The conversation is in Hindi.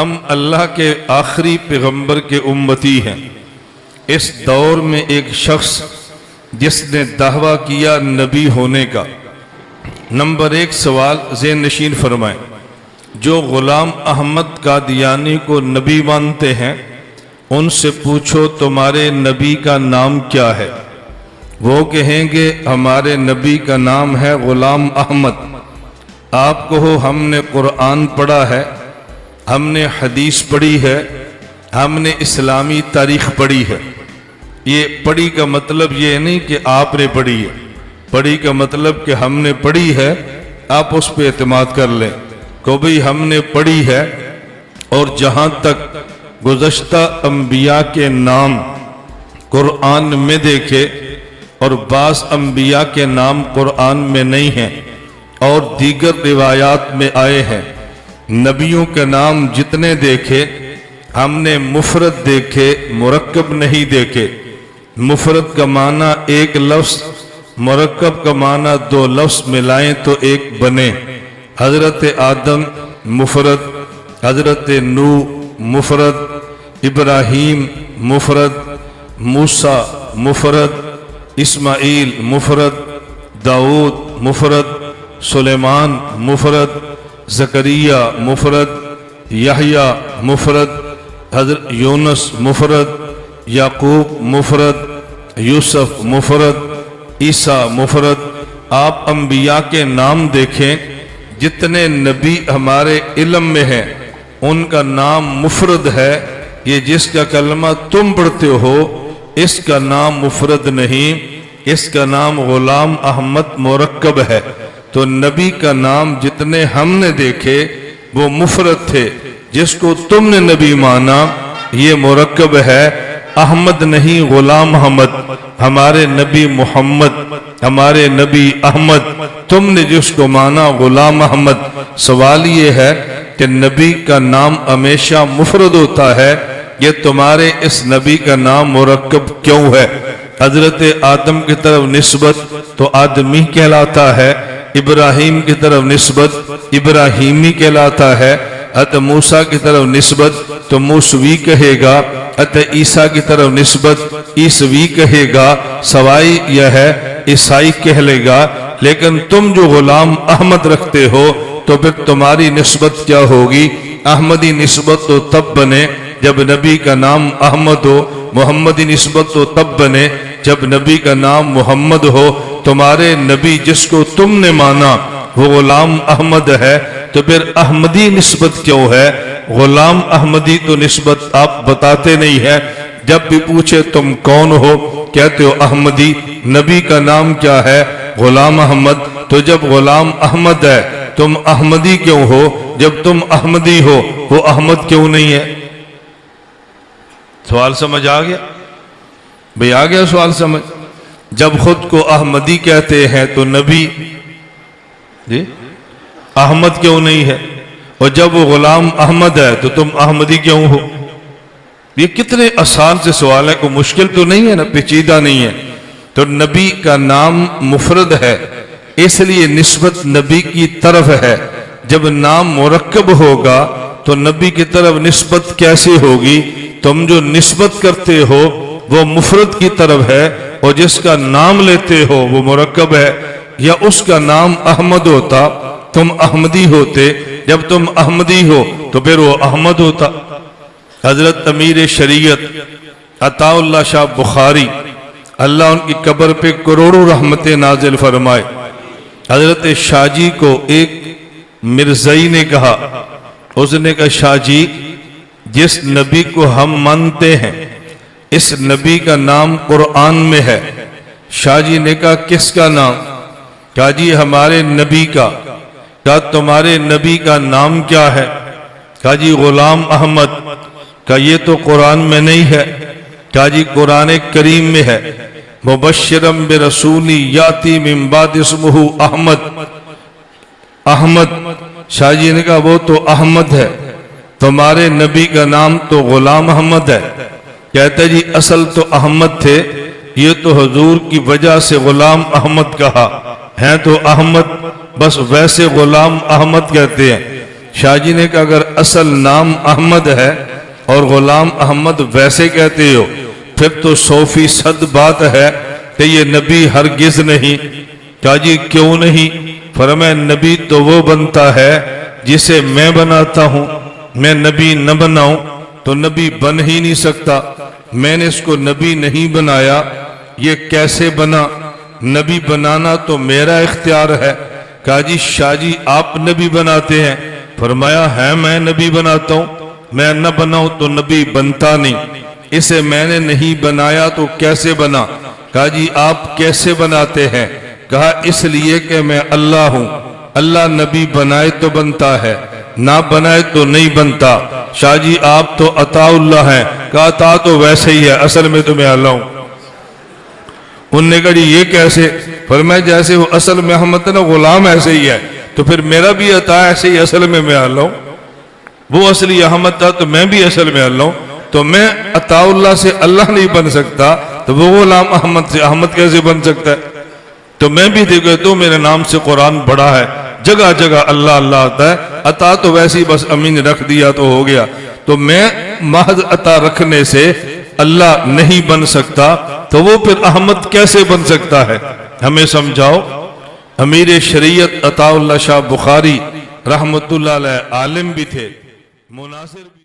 हम अल्लाह के आखिरी पैगंबर के उम्मती हैं। इस दौर में एक शख्स जिसने दावा किया नबी होने का। नंबर 1 सवाल ज़हन नशीन फरमाएं। जो गुलाम अहमद कादियानी को नबी मानते हैं उनसे पूछो तुम्हारे नबी का नाम क्या है। वो कहेंगे हमारे नबी का नाम है गुलाम अहमद। आप कहो हमने कुरान पढ़ा है, हमने हदीस पढ़ी है, हमने इस्लामी तारीख पढ़ी है। ये पढ़ी का मतलब ये नहीं कि आपने पढ़ी है, पढ़ी का मतलब कि हमने पढ़ी है, आप उस पर एतमाद कर लें। को भाई हमने पढ़ी है और जहाँ तक गुज़श्ता अंबिया के नाम कुरान में देखे और बास अंबिया के नाम कुरान में नहीं हैं और दीगर रिवायात में आए हैं। नबियों के नाम जितने देखे हमने मुफरद देखे, मुरक्कब नहीं देखे। मुफरद का माना एक लफ्ज़, मुरक्कब का माना 2 लफ्ज़ मिलाएं तो एक बने। हज़रत आदम मुफरद, हज़रत नूह मुफरद, इब्राहीम मुफरद, मूसा मुफरद, इस्माइल मुफरद, दाऊद मुफरद, सुलेमान मुफरद, ज़करिया मुफरद, यहया मुफरद, हज़रत यूनुस मुफरद, याकूब मुफरद, यूसुफ मुफरद, ईसा मुफरद। आप अंबिया के नाम देखें, जितने नबी हमारे इल्म में हैं उनका नाम मुफरद है। ये जिसका कलमा तुम पढ़ते हो इसका नाम मुफरद नहीं, इसका नाम गुलाम अहमद मुरक्कब है। तो नबी का नाम जितने हमने देखे वो मुफरद थे, जिसको तुमने नबी माना ये मुरक्कब है। अहमद नहीं गुलाम अहमद, हमारे नबी मोहम्मद, हमारे नबी अहमद, तुमने जिसको माना गुलाम अहमद। सवाल ये है कि नबी का नाम हमेशा मुफरद होता है, ये तुम्हारे इस नबी का नाम मुरक्कब क्यों है? हजरत आदम की तरफ निस्बत तो आदमी कहलाता है, इब्राहीम की तरफ निस्बत इब्राहीमी कहलाता है, अत मूसा की तरफ निस्बत तो मूसवी कहेगा, अत ईसा की तरफ निस्बत ईसवी कहेगा, सवाई यह है ईसाई कह लेगा। लेकिन तुम जो गुलाम अहमद रखते हो तो फिर तुम्हारी निस्बत क्या होगी? अहमदी निस्बत तो तब बने जब नबी का नाम अहमद हो, मोहम्मदी निस्बत तो तब बने जब नबी का नाम मोहम्मद हो। तुम्हारे नबी जिसको तुमने माना वो गुलाम अहमद है, तो फिर अहमदी निस्बत क्यों है? गुलाम अहमदी तो निस्बत आप बताते नहीं है। जब भी पूछे तुम कौन हो कहते हो अहमदी। नबी का नाम क्या है? गुलाम अहमद। तो जब गुलाम अहमद है तुम अहमदी क्यों हो? जब तुम अहमदी हो वो अहमद क्यों नहीं है? सवाल समझ आ गया भाई? आ गया सवाल समझ? जब खुद को अहमदी कहते हैं तो नबी जी अहमद क्यों नहीं है? और जब वो गुलाम अहमद है तो तुम अहमदी क्यों हो? ये कितने आसान से सवाल है, कोई मुश्किल तो नहीं है ना, पेचीदा नहीं है। तो नबी का नाम मुफरद है इसलिए निस्बत नबी की तरफ है। जब नाम मुरक्कब होगा तो नबी की तरफ निस्बत कैसे होगी? तुम जो निस्बत करते हो वो मुफरद की तरफ है और जिसका नाम लेते हो वो मुरक्कब है। या उसका नाम अहमद होता तुम अहमदी होते, जब तुम अहमदी हो तो फिर वो अहमद होता। हजरत अमीर शरीयत अताउल्लाह शाह बुखारी, अल्लाह उनकी कब्र पे करोड़ों रहमतें नाजिल फरमाए। हजरत शाहजी को एक मिर्ज़ई ने कहा, उसने कहा शाहजी जिस नबी को हम मानते हैं इस नबी का नाम कुरान में है। शाहजी ने कहा किसका नाम? कहा जी हमारे नबी का। कहा तुम्हारे नबी का नाम क्या है? कहा जी गुलाम अहमद। कहा ये तो कुरान में नहीं है। कहा जी कुरान करीम में है, मुबश्शिरम बिरसूली याती मिन बाद इस्मुहु अहमद। अहमद। शाहजी ने कहा वो तो अहमद है, तुम्हारे नबी का नाम तो गुलाम अहमद है। कहते जी असल तो अहमद थे, ये तो हुजूर की वजह से गुलाम अहमद कहा है, तो अहमद बस वैसे गुलाम अहमद कहते हैं। शाहजी ने कहा अगर असल नाम अहमद है और गुलाम अहमद वैसे कहते हो फिर तो 100% बात है कि ये नबी हरगिज नहीं। क्या जी क्यों नहीं? फरमाया नबी तो वो बनता है जिसे मैं बनाता हूं, मैं नबी न बनाऊं तो नबी बन ही नहीं सकता। मैंने इसको नबी नहीं बनाया, ये कैसे बना? नबी बनाना तो मेरा इख्तियार है। कहा जी शाह जी आप नबी बनाते हैं? फरमाया है मैं नबी बनाता हूं, मैं न बनाऊं तो नबी बनता नहीं। इसे मैंने नहीं बनाया तो कैसे बना? कहा जी आप कैसे बनाते हैं? कहा इसलिए कि मैं अल्लाह हूं, अल्लाह नबी बनाए तो बनता है, ना बनाए तो नहीं बनता। शाह जी आप तो अताउल्लाह हैं। कहा अता तो वैसे ही है, असल में तो मैं अल्लाह हूं। उनने कहा ये कैसे? फरमाया जैसे वो असल में अहमद ना गुलाम ऐसे ही है, तो फिर मेरा भी अता ऐसे ही असल में मैं अल्लाह हूं। वो असली अहमद था तो मैं भी असल में अल्लाह हूं। तो मैं अताउल्लाह से अल्लाह नहीं बन सकता तो वो गुलाम अहमद से अहमद कैसे बन सकता है? तो मैं भी देखो तो मेरे नाम से कुरान बड़ा है, जगह जगह अल्लाह अल्लाह आता है। अता तो वैसे ही बस अमीन रख दिया तो हो गया। तो मैं महज अता रखने से अल्लाह नहीं बन सकता तो वो फिर अहमद कैसे बन सकता है? हमें समझाओ। अमीर शरीयत अताउल्लाह शाह बुखारी रहमतुल्लाह अलैह आलिम भी थे, मुनासिर भी।